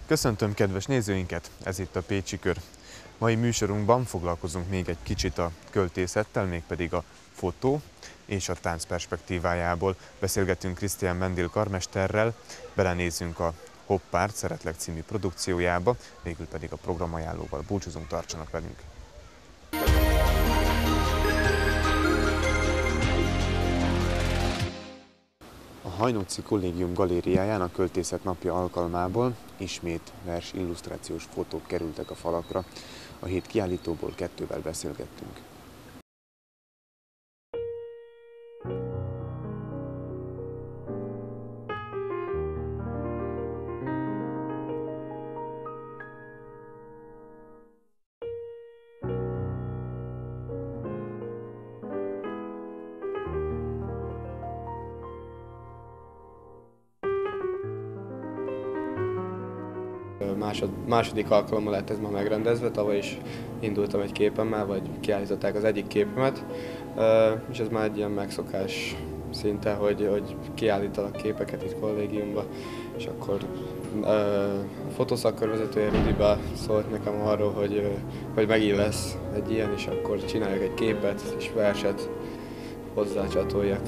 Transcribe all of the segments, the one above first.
Köszöntöm kedves nézőinket, ez itt a Pécsi Kör. Mai műsorunkban foglalkozunk még egy kicsit a költészettel, mégpedig a fotó és a tánc perspektívájából. Beszélgetünk Krisztián Mendil karmesterrel, belenézünk a Hoppárt Szeretlek című produkciójába, végül pedig a programajánlóval búcsúzunk, tartsanak velünk! A Hajnóci Kollégium galériáján a Költészet Napja alkalmából ismét vers-illusztrációs fotók kerültek a falakra. A 7 kiállítóból 2-vel beszélgettünk. Második alkalommal lett ez ma megrendezve, tavaly is indultam egy képemmel, vagy kiállították az egyik képemet, és ez már egy ilyen megszokás szinte, hogy kiállítanak képeket itt kollégiumba, és akkor a fotószakkörvezetője Rudiba szólt nekem arról, hogy megint lesz egy ilyen, és akkor csináljak egy képet és verset hozzá csatoljak.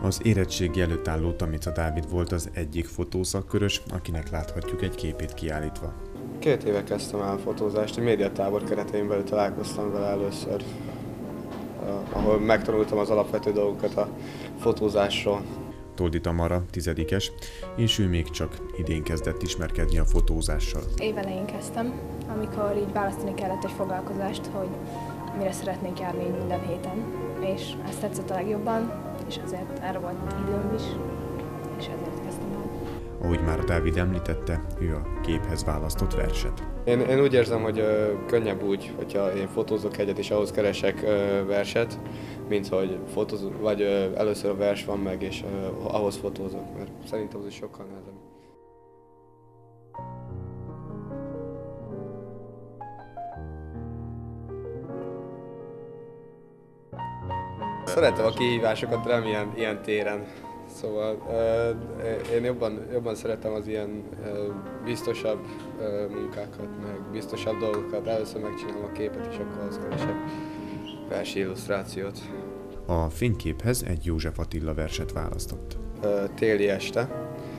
Az érettségi előtt álló Tamica Dávid volt az egyik fotószakkörös, akinek láthatjuk egy képét kiállítva. 2 éve kezdtem el a fotózást, egy médiatábor keretein belül találkoztam vele először, ahol megtanultam az alapvető dolgokat a fotózásról. Toldi Tamara 10-es, és ő még csak idén kezdett ismerkedni a fotózással. Évelején kezdtem, amikor így választani kellett egy foglalkozást, hogy mire szeretnék járni minden héten, és ezt tetszett a legjobban, és ezért erre volt időm is, és ezért kezdtem el. Ahogy már Dávid említette, ő a képhez választott verset. Én úgy érzem, hogy könnyebb úgy, hogyha én fotózok egyet, és ahhoz keresek verset, mint hogy fotózok, vagy először a vers van meg, és ahhoz fotózok, mert szerintem az is sokkal nehezebb. Szeretem a kihívásokat, de nem ilyen téren. Szóval én jobban szeretem az ilyen biztosabb munkákat, meg biztosabb dolgokat. Először megcsinálom a képet, és akkor ahhoz keresek versi illusztrációt. A fényképhez egy József Attila verset választott. Téli este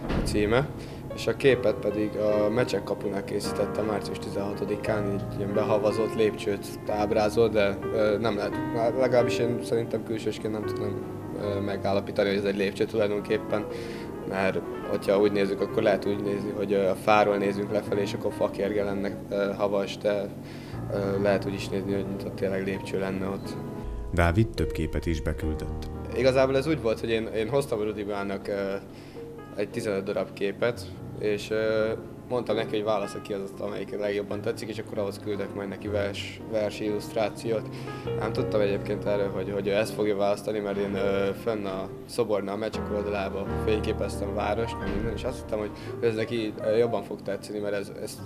a címe, és a képet pedig a Mecsek kapunál készítettem március 16-án, így ilyen behavazott lépcsőt ábrázol, de nem lehet, legalábbis én szerintem külsősként nem tudom megállapítani, hogy ez egy lépcső tulajdonképpen, mert hogyha úgy nézzük, akkor lehet úgy nézni, hogy a fáról nézünk lefelé, és akkor fakérge lenne havas, de lehet úgy is nézni, hogy ott tényleg lépcső lenne ott. Dávid több képet is beküldött. Igazából ez úgy volt, hogy én hoztam Rudibának egy 15 darab képet, és mondtam neki, hogy válassza ki azt, amelyik legjobban tetszik, és akkor ahhoz küldök majd neki vers illusztrációt. Nem tudtam egyébként erről, hogy ő ezt fogja választani, mert én fönn a szobornál, a Mecsek oldalában fényképeztem a várost, meg minden, és azt hittem, hogy ez neki jobban fog tetszeni, mert ez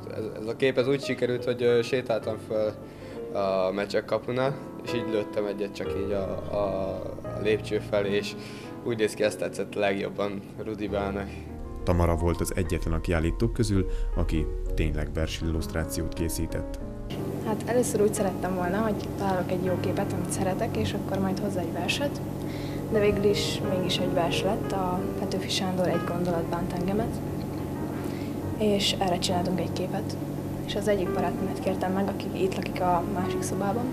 a kép ez úgy sikerült, hogy sétáltam föl a Mecsek kapunál, és így lőttem egyet csak így a lépcső felé, és úgy néz ki, ezt tetszett legjobban Rudibának. Tamara volt az egyetlen a kiállítók közül, aki tényleg versillusztrációt készített. Hát először úgy szerettem volna, hogy találok egy jó képet, amit szeretek, és akkor majd hozzá egy verset, de végül is mégis egy vers lett, a Petőfi Sándor Egy gondolat bánt engemet, és erre csináltunk egy képet, és az egyik barátnőmet kértem meg, aki itt lakik a másik szobában,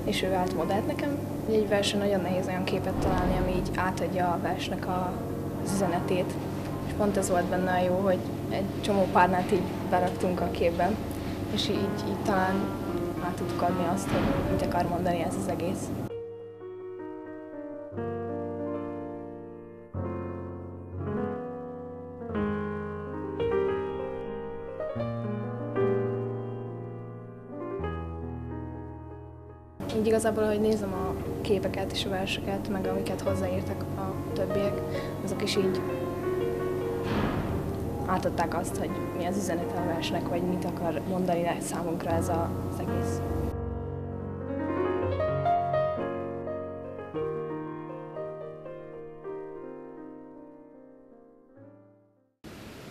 és ő állt modellt nekem. Egy versen nagyon nehéz olyan képet találni, ami így átadja a versnek az üzenetét, és pont ez volt benne a jó, hogy egy csomó párnát így beraktunk a képben, és így talán át tudtuk adni azt, hogy mit akar mondani ez az egész. Így igazából, ahogy nézem a képeket és a verseket, meg amiket hozzáírtak a többiek, azok is így átadták azt, hogy mi az üzenete a versnek, vagy mit akar mondani számunkra ez az egész.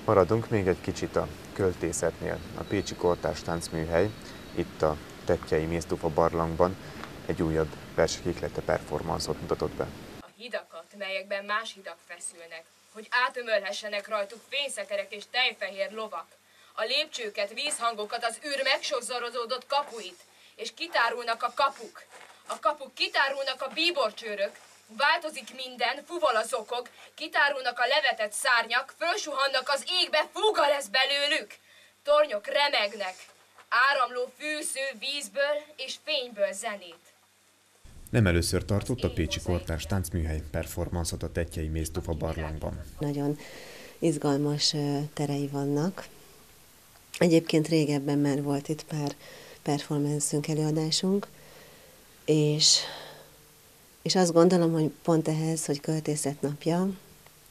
Maradunk még egy kicsit a költészetnél. A Pécsi Kortárs Táncműhely itt a Tettyei Méztufa barlangban egy újabb versekéklete performanszot mutatott be. A hidakat, melyekben más hidak feszülnek, hogy átömölhessenek rajtuk fényszekerek és tejfehér lovak, a lépcsőket, vízhangokat, az űr megsozzarozódott kapuit, és kitárulnak a kapuk. A kapuk kitárulnak a bíborcsőrök, változik minden, fuval a zokog, kitárulnak a levetett szárnyak, fölsuhannak az égbe, fúga lesz belőlük. Tornyok remegnek, áramló fűsző vízből és fényből zenét. Nem először tartott a Pécsi Kortárs Táncműhely performanszot a Tettyei Méztufa barlangban. Nagyon izgalmas terei vannak. Egyébként régebben már volt itt pár performance-ünk, előadásunk, és azt gondolom, hogy pont ehhez, hogy költészet napja,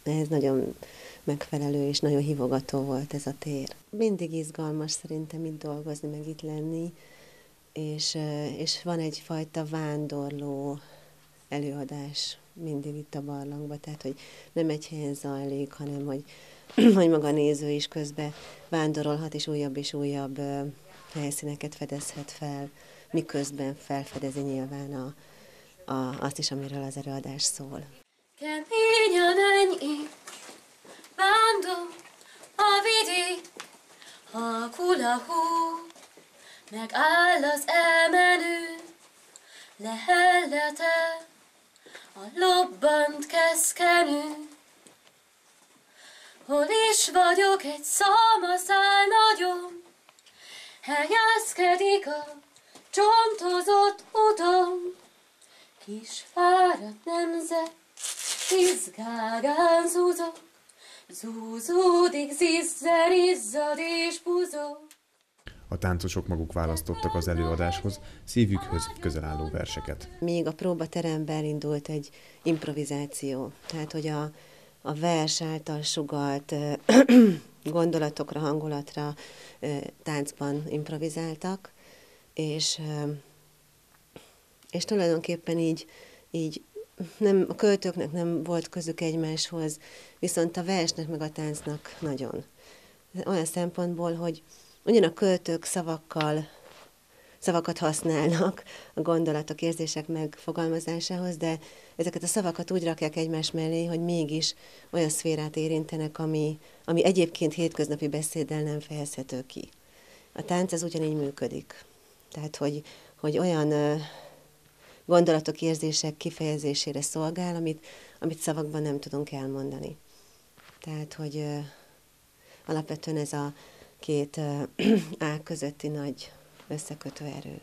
ehhez nagyon megfelelő és nagyon hívogató volt ez a tér. Mindig izgalmas szerintem itt dolgozni, meg itt lenni, és van egyfajta vándorló előadás mindig itt a barlangban, tehát hogy nem egy helyen zajlik, hanem hogy maga a néző is közben vándorolhat, és újabb helyszíneket fedezhet fel, miközben felfedezi nyilván azt is, amiről az előadás szól. Keményen ennyi, vándor a vidék, halkul a hó, megáll az elmenő, lehellete a lobbant keszkenő. Hol is vagyok, egy szalmaszál nagyon, helyezkedik a csontozott utam. Kis fáradt nemzet, izgágán zúzog, zúzódik, zizzer, izzad és buzog. A táncosok maguk választottak az előadáshoz szívükhöz közel álló verseket. Még a próbateremben elindult egy improvizáció, tehát hogy a vers által sugalt gondolatokra, hangulatra táncban improvizáltak, és tulajdonképpen így nem, a költőknek nem volt közük egymáshoz, viszont a versnek meg a táncnak nagyon. Olyan szempontból, hogy ugyan a költők szavakat használnak a gondolatok, érzések megfogalmazásához, de ezeket a szavakat úgy rakják egymás mellé, hogy mégis olyan szférát érintenek, ami egyébként hétköznapi beszéddel nem fejezhető ki. A tánc az ugyanígy működik. Tehát, hogy olyan gondolatok, érzések kifejezésére szolgál, amit szavakban nem tudunk elmondani. Tehát, hogy alapvetően ez a két ág közötti nagy összekötő erő.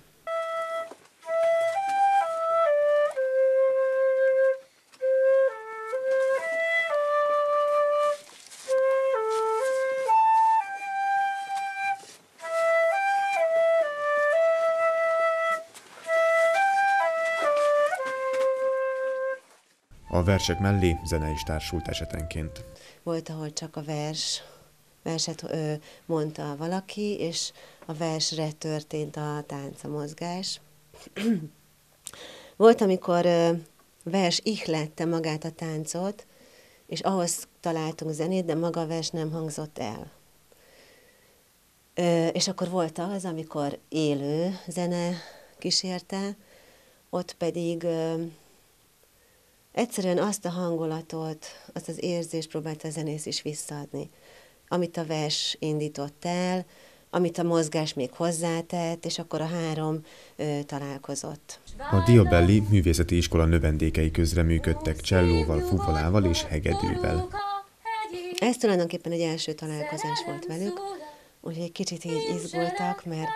A versek mellé zene is társult esetenként. Volt, ahol csak a verset mondta valaki, és a versre történt a tánc, a mozgás. Volt, amikor vers ihlette magát a táncot, és ahhoz találtunk zenét, de maga a vers nem hangzott el. És akkor volt az, amikor élő zene kísérte, ott pedig egyszerűen azt a hangulatot, azt az érzést próbálta a zenész is visszaadni, amit a vers indított el, amit a mozgás még hozzátett, és akkor a három találkozott. A Diabelli Művészeti Iskola növendékei közreműködtek csellóval, fuvolával és hegedűvel. Ez tulajdonképpen egy első találkozás volt velük, úgyhogy egy kicsit így izgultak, mert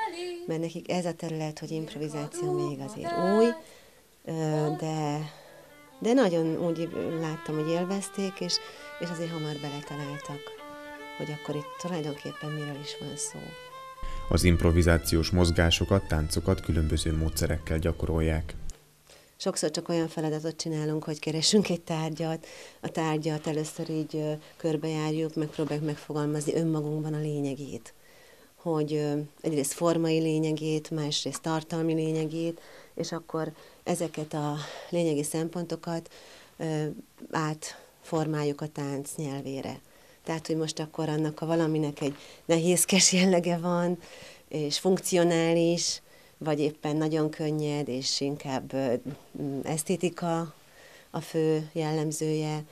nekik ez a terület, hogy improvizáció még azért új, de nagyon úgy láttam, hogy élvezték, és azért hamar beletaláltak, hogy akkor itt tulajdonképpen miről is van szó. Az improvizációs mozgásokat, táncokat különböző módszerekkel gyakorolják. Sokszor csak olyan feladatot csinálunk, hogy keresünk egy tárgyat, a tárgyat először így körbejárjuk, megpróbáljuk megfogalmazni önmagunkban a lényegét. Hogy egyrészt formai lényegét, másrészt tartalmi lényegét, és akkor ezeket a lényegi szempontokat átformáljuk a tánc nyelvére. Tehát, hogy most akkor annak a valaminek egy nehézkes jellege van, és funkcionális, vagy éppen nagyon könnyed, és inkább esztétika a fő jellemzője.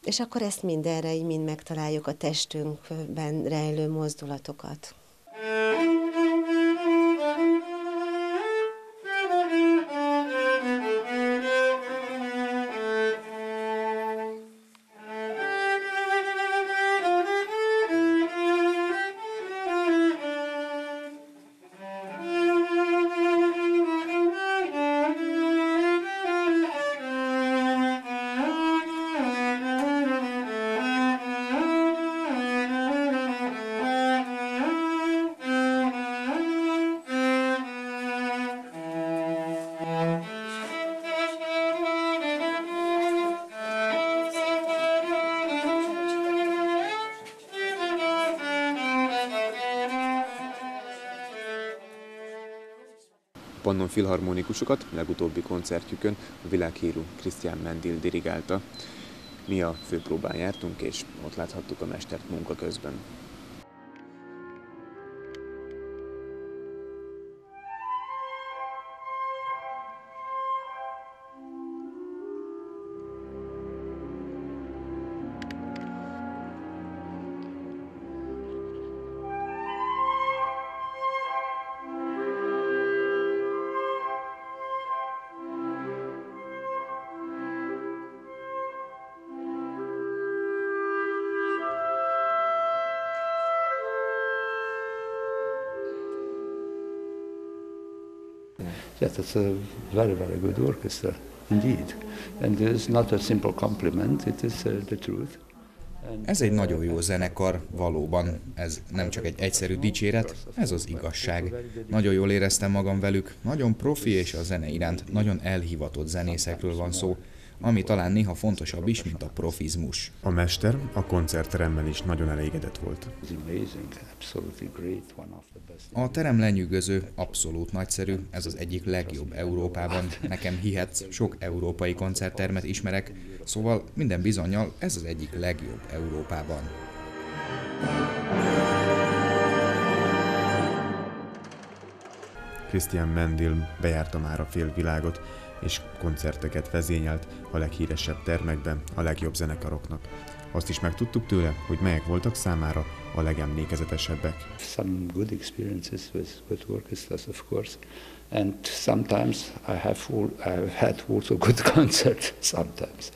És akkor ezt mindenre így mind megtaláljuk a testünkben rejlő mozdulatokat. Pannon filharmonikusokat legutóbbi koncertjükön a világhírű Christian Mendil dirigálta. Mi a főpróbán jártunk, és ott láthattuk a mestert munka közben. Yes, it's a very, very good orchestra, indeed. And it is not a simple compliment, it is the truth. Ez egy nagyon jó zenekar, valóban. Ez nem csak egy egyszerű dicséret, ez az igazság. Nagyon jól éreztem magam velük, nagyon profi és a zene iránt nagyon elhivatott zenészekről van szó, ami talán néha fontosabb is, mint a profizmus. A mester a koncertteremmel is nagyon elégedett volt. A terem lenyűgöző, abszolút nagyszerű, ez az egyik legjobb Európában. Nekem hihetsz, sok európai koncerttermet ismerek, szóval minden bizonnyal ez az egyik legjobb Európában. Christian Mendil bejárta már a félvilágot, és koncerteket vezényelt a leghíresebb termekben a legjobb zenekaroknak. Azt is megtudtuk tőle, hogy melyek voltak számára a legemlékezetesebbek. Some good experiences with good orchestras, of course, and sometimes I've had also good concerts sometimes.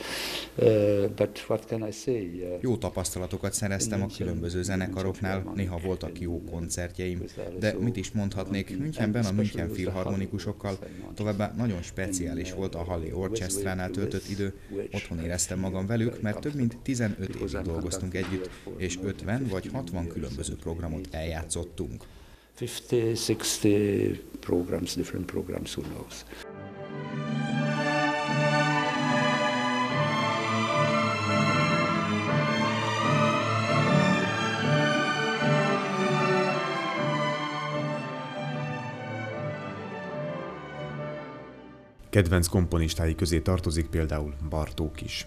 But what can I say? Jó tapasztalatokat szereztem a különböző zenekaroknál, néha voltak jó koncertjeim, de mit is mondhatnék, Münchenben a München filharmonikusokkal, továbbá nagyon speciális volt a Halle Orchestránál töltött idő, otthon éreztem magam velük, mert több mint 15 évig dolgoztunk együtt, és 50 vagy 60 különböző programot eljátszottunk. 50-60 programs, different programs, who knows. Kedvenc komponistái közé tartozik például Bartók is.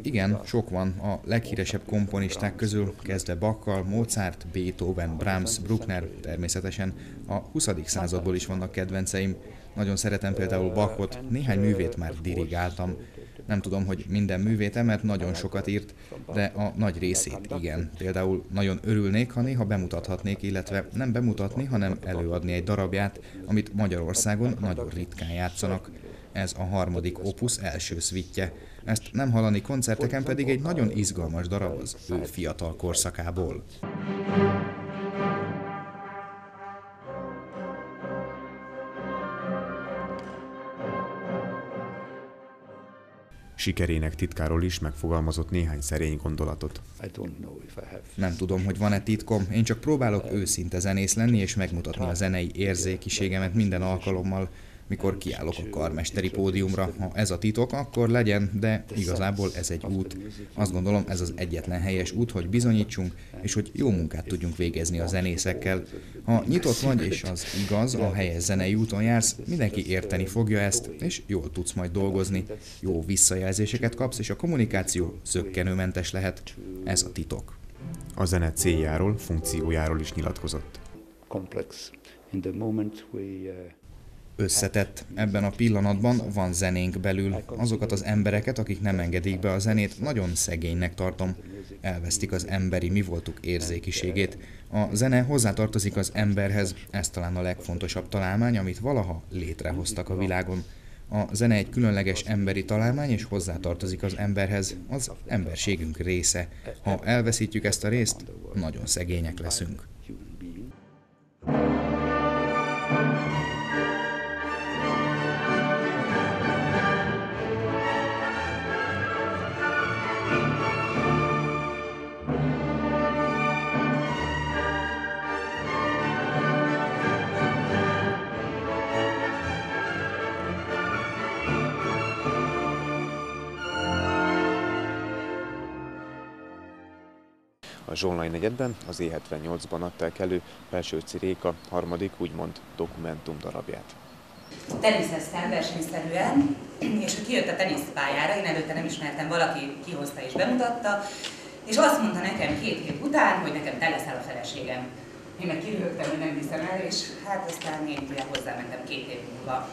Igen, sok van. A leghíresebb komponisták közül, kezdve Bachal, Mozart, Beethoven, Brahms, Bruckner, természetesen a 20. századból is vannak kedvenceim. Nagyon szeretem például Bachot, néhány művét már dirigáltam. Nem tudom, hogy minden művét, mert nagyon sokat írt, de a nagy részét igen. Például nagyon örülnék, ha néha bemutathatnék, illetve nem bemutatni, hanem előadni egy darabját, amit Magyarországon nagyon ritkán játszanak. Ez a harmadik opus első szvittje. Ezt nem hallani koncerteken, pedig egy nagyon izgalmas darab az ő fiatal korszakából. Sikerének titkáról is megfogalmazott néhány szerény gondolatot. Nem tudom, hogy van-e titkom, én csak próbálok őszinte zenész lenni és megmutatni a zenei érzékiségemet minden alkalommal. mikor kiállok a karmesteri pódiumra. Ha ez a titok, akkor legyen, de igazából ez egy út. Azt gondolom, ez az egyetlen helyes út, hogy bizonyítsunk, és hogy jó munkát tudjunk végezni a zenészekkel. Ha nyitott vagy, és az igaz, a helyes zenei úton jársz, mindenki érteni fogja ezt, és jól tudsz majd dolgozni. Jó visszajelzéseket kapsz, és a kommunikáció zökkenőmentes lehet. Ez a titok. A zene céljáról, funkciójáról is nyilatkozott. Összetett. Ebben a pillanatban van zenénk belül. Azokat az embereket, akik nem engedik be a zenét, nagyon szegénynek tartom. Elvesztik az emberi mi voltuk érzékiségét. A zene hozzátartozik az emberhez, ez talán a legfontosabb találmány, amit valaha létrehoztak a világon. A zene egy különleges emberi találmány, és hozzátartozik az emberhez, az emberségünk része. Ha elveszítjük ezt a részt, nagyon szegények leszünk. A Zsolnay negyedben, az E78-ban adták elő Belsőczy Réka harmadik, úgymond dokumentum darabját. Teniszeztem versenyszerűen, és kijött a teniszpályára, én előtte nem ismertem, valaki kihozta és bemutatta, és azt mondta nekem 2 hét után, hogy nekem te leszel a feleségem. Én meg kiröhögtem, hogy nem hiszem el, és hát aztán én ugye hozzámentem 2 év múlva.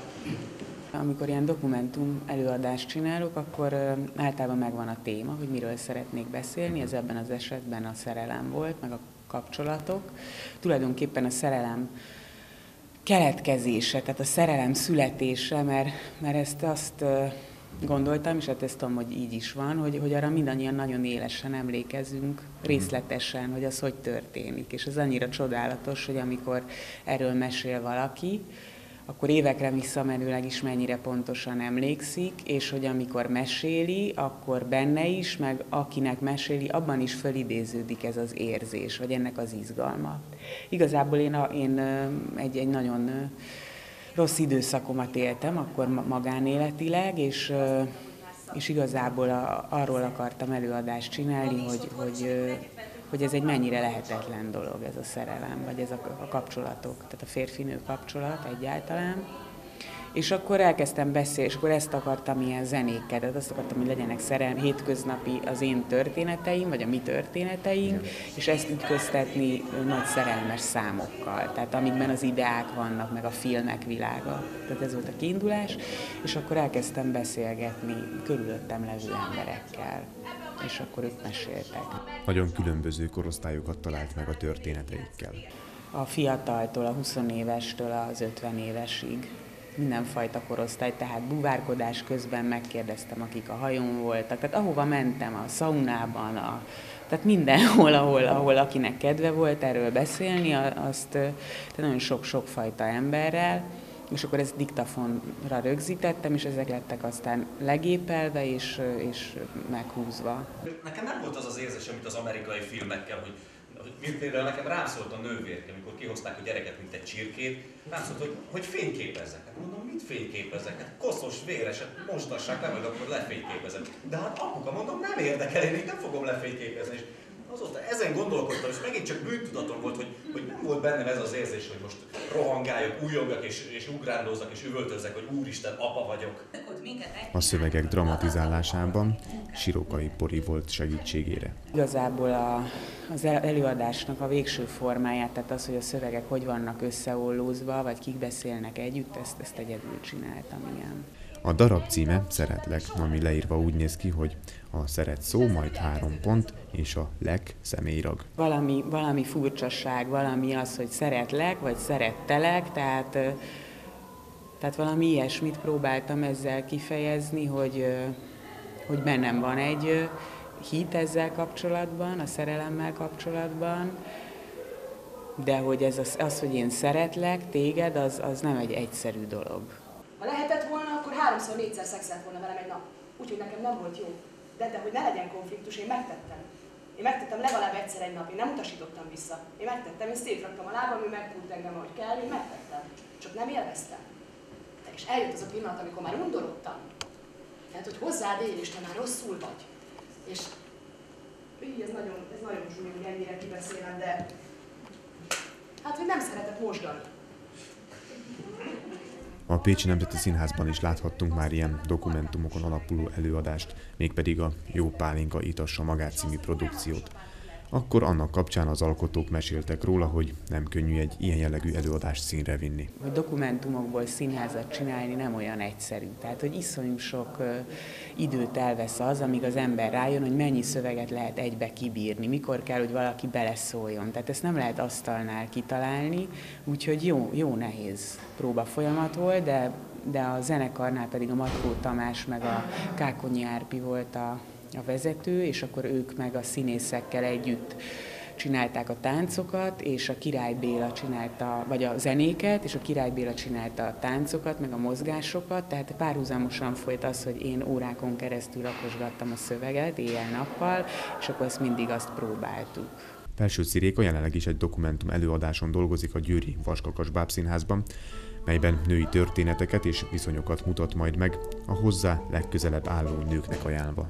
Amikor ilyen dokumentum előadást csinálok, akkor általában megvan a téma, hogy miről szeretnék beszélni. Ez ebben az esetben a szerelem volt, meg a kapcsolatok. Tulajdonképpen a szerelem keletkezése, tehát a szerelem születése, mert ezt azt gondoltam, és hát ezt tudom, hogy így is van, hogy arra mindannyian nagyon élesen emlékezünk, részletesen, hogy az hogy történik. És ez annyira csodálatos, hogy amikor erről mesél valaki, akkor évekre visszamenőleg is mennyire pontosan emlékszik, és hogy amikor meséli, akkor benne is, meg akinek meséli, abban is fölidéződik ez az érzés, vagy ennek az izgalma. Igazából én egy nagyon rossz időszakomat éltem, akkor magánéletileg, és igazából arról akartam előadást csinálni, hogy ez egy mennyire lehetetlen dolog, ez a szerelem, vagy ez a kapcsolatok, tehát a férfi-nő kapcsolat egyáltalán. És akkor elkezdtem beszélni, és akkor ezt akartam ilyen zenékkel, tehát azt akartam, hogy legyenek hétköznapi az én történeteim, vagy a mi történeteink, és ezt ütköztetni nagy szerelmes számokkal, tehát amikben az ideák vannak, meg a filmek világa. Tehát ez volt a kiindulás, és akkor elkezdtem beszélgetni körülöttem levő emberekkel, és akkor ők meséltek. Nagyon különböző korosztályokat talált meg a történeteikkel. A fiataltól, a 20 évestől az 50 évesig. Mindenfajta korosztály, tehát búvárkodás közben megkérdeztem, akik a hajón voltak, tehát ahova mentem, a szaunában, tehát mindenhol, ahol akinek kedve volt erről beszélni, tehát nagyon sok-sokfajta emberrel, és akkor ezt diktafonra rögzítettem, és ezek lettek aztán legépelve és meghúzva. Nekem nem volt az az érzés, amit az amerikai filmekkel, hogy például nekem rám szólt a nővérke, amikor kihozták a gyereket, mint egy csirkét, rám szólt, hogy fényképezzek. Hát mondom, mit fényképezzek? Hát koszos, véres, mosdassák le, majd akkor lefényképezem. De hát apuka, mondom, nem érdekel, én nem fogom lefényképezni. És azóta ezen gondolkodtam, és megint csak bűntudatom volt, hogy nem volt bennem ez az érzés, hogy most rohangáljak, újjongak és ugrándózzak és üvöltözzek, hogy úristen, apa vagyok. A szövegek dramatizálásában Sirokai Pori volt segítségére. Igazából az előadásnak a végső formáját, tehát az, hogy a szövegek hogy vannak összeollózva, vagy kik beszélnek együtt, ezt egyedül csináltam, igen. A darab címe Szeretlek, ami leírva úgy néz ki, hogy a szeret szó, majd 3 pont, és a lek személyrag. Valami furcsaság, valami az, hogy szeretlek, vagy szerettelek, tehát valami ilyesmit próbáltam ezzel kifejezni, hogy bennem van egy hit ezzel kapcsolatban, a szerelemmel kapcsolatban, de hogy az, hogy én szeretlek téged, az nem egy egyszerű dolog. Ha lehetett volna, akkor 3-4-szer szexelt volna velem egy nap. Úgyhogy nekem nem volt jó. De hogy ne legyen konfliktus, én megtettem. Én megtettem legalább egyszer egy nap, én nem utasítottam vissza. Én megtettem, én szétraktam a lábam, ő megpult engem, ahogy kell, én megtettem. Csak nem élveztem. És eljött az a pillanat, amikor már undorodtam. Tehát, hogy hozzád ér, és te már rosszul vagy. És ez nagyon zsúlyos, hogy ennyire kibeszélem, de hát, hogy nem szeretek mosdani. A Pécsi Nemzeti Színházban is láthattunk már ilyen dokumentumokon alapuló előadást, mégpedig a Jó pálinka itassa magát című produkciót. Akkor annak kapcsán az alkotók meséltek róla, hogy nem könnyű egy ilyen jellegű előadást színre vinni. A dokumentumokból színházat csinálni nem olyan egyszerű. Tehát, hogy iszonyú sok időt elvesz az, amíg az ember rájön, hogy mennyi szöveget lehet egybe kibírni, mikor kell, hogy valaki beleszóljon. Tehát ezt nem lehet asztalnál kitalálni, úgyhogy jó nehéz próbafolyamat volt, de a zenekarnál pedig a Matkó Tamás meg a Kákonyi Árpi volt a vezető, és akkor ők meg a színészekkel együtt csinálták a táncokat, és a Király Béla csinálta, vagy a zenéket, és a Király Béla csinálta a táncokat, meg a mozgásokat, tehát párhuzamosan folyt az, hogy én órákon keresztül rakosgattam a szöveget, éjjel-nappal, és akkor ezt mindig azt próbáltuk. Pelsőci Réka jelenleg is egy dokumentum előadáson dolgozik a győri Vaskakas Bábszínházban, melyben női történeteket és viszonyokat mutat majd meg a hozzá legközelebb álló nőknek ajánlva.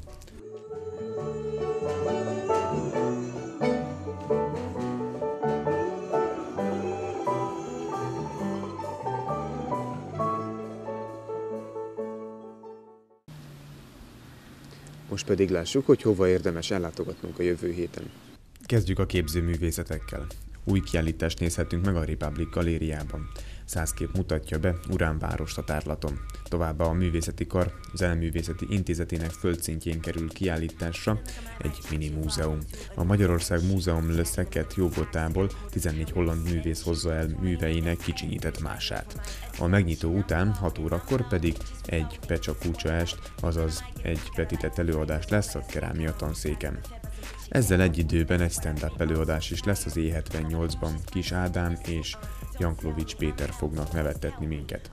Most pedig lássuk, hogy hova érdemes ellátogatnunk a jövő héten. Kezdjük a képzőművészetekkel. Új kiállítást nézhetünk meg a Republic Galériában. 100 kép mutatja be Uránvárost a tárlaton. Továbbá a Művészeti Kar Zeneművészeti Intézetének földszintjén kerül kiállításra egy mini múzeum. A Magyarország Múzeum Le Szeket Jogotából 14 holland művész hozza el műveinek kicsinyített mását. A megnyitó után 6 órakor pedig egy pecsakúcsaest, azaz egy vetített előadás lesz a kerámia tanszéken. Ezzel egy időben egy stand-up előadás is lesz az E78-ban. Kis Ádám és Janklovics Péter fognak nevettetni minket.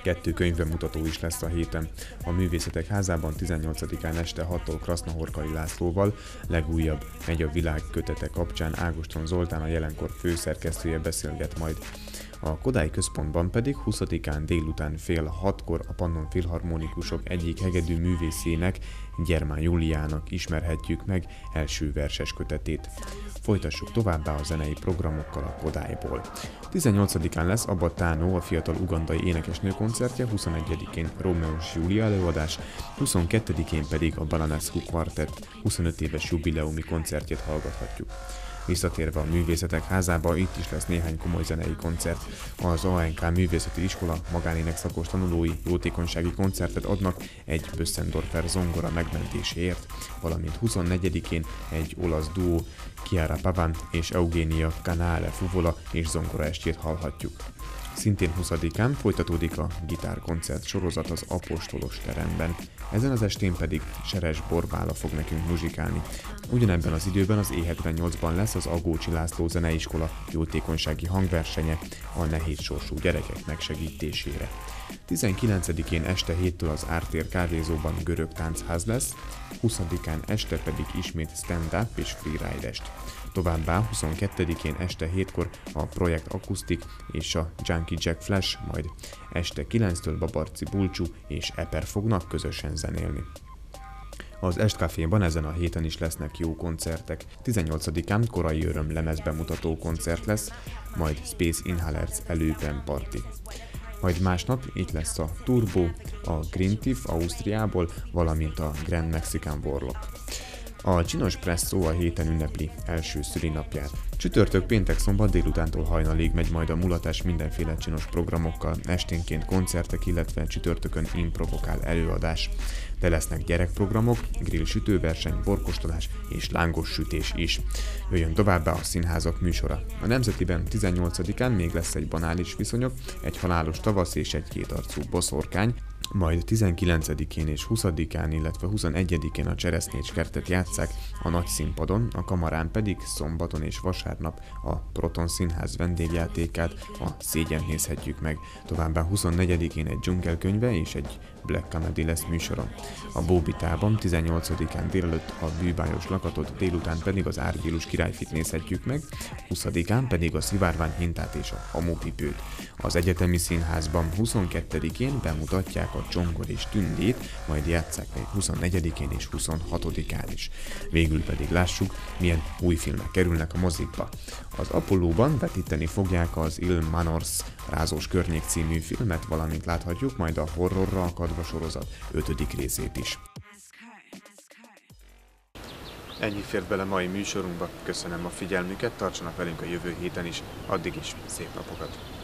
2 könyvbemutató is lesz a héten. A Művészetek Házában 18-án este 6-tól Krasznahorkai Lászlóval, legújabb Megy a világ kötete kapcsán Ágoston Zoltán, a jelenkor főszerkesztője beszélget majd. A Kodály Központban pedig 20-án délután fél 6-kor a Pannon Filharmonikusok egyik hegedű művészének, Gyermán Júliának ismerhetjük meg első verses kötetét. Folytassuk továbbá a zenei programokkal a Kodályból. 18-án lesz Abba Tánó, a fiatal ugandai énekesnő koncertje, 21-én Rómeós Júlia előadás, 22-én pedig a Balanescu Quartet 25 éves jubileumi koncertjét hallgathatjuk. Visszatérve a Művészetek Házába, itt is lesz néhány komoly zenei koncert. Az ANK Művészeti Iskola magánének szakos tanulói jótékonysági koncertet adnak egy Bössendorfer zongora megmentéséért, valamint 24-én egy olasz duó Chiara Pavan és Eugenia Canale fuvola és zongoraestjét hallhatjuk. Szintén 20-án folytatódik a gitárkoncert sorozat az Apostolos teremben. Ezen az estén pedig Seres Borbála fog nekünk muzsikálni. Ugyanebben az időben az E78-ban lesz az Agócsi László Zeneiskola jótékonysági hangversenye a nehéz sorsú gyerekek megsegítésére. 19-én este 7-től az Ártér kávézóban görög táncház lesz, 20-án este pedig ismét stand-up és freeride-est. Továbbá 22-én este 7-kor a Projekt Akusztik és a Junkie Jack Flash, majd este 9-től Babarci Bulcsú és Eper fognak közösen zenélni. Az Estcaféban ezen a héten is lesznek jó koncertek. 18-án Korai Öröm lemezbemutató koncert lesz, majd Space Inhalers előben party. Majd másnap itt lesz a Turbo, a Green Thief Ausztriából, valamint a Grand Mexican Warlock. A Csinos Presszó a héten ünnepli első szülinapját. Csütörtök, péntek, szombat délutántól hajnalig megy majd a mulatás mindenféle csinos programokkal, esténként koncertek, illetve csütörtökön improvokál előadás. De lesznek gyerekprogramok, grill sütőverseny, borkostolás és lángos sütés is. Jöjjön továbbá a színházak műsora. A Nemzetiben 18-án még lesz egy banális viszonyok, egy halálos tavasz és egy kétarcú boszorkány. majd 19-én és 20-án, illetve 21-én a Cseresznyés kertet játsszák a nagy színpadon, a Kamarán pedig szombaton és vasárnap a Proton Színház vendégjátékát, a Szégyent nézhetjük meg. Továbbá 24-én egy dzsungelkönyve és egy Black Comedy lesz műsoron. A Bóbitában 18-án délelőtt a Bűbájos lakatot, délután pedig az Árgyilus királyfit nézhetjük meg, 20-án pedig a Szivárvány hintát és a Hamupipőt. Az Egyetemi Színházban 22-én bemutatják a Csongor és Tündét, majd játsszák még 24-én és 26-án is. Végül pedig lássuk, milyen új filmek kerülnek a mozikba. Az Apollóban vetíteni fogják az Il Manors Rázós környék című filmet, valamint láthatjuk majd a Horrorra akadva sorozat 5. részét is. Ennyi fért bele mai műsorunkba, köszönöm a figyelmüket, tartsanak velünk a jövő héten is, addig is szép napokat!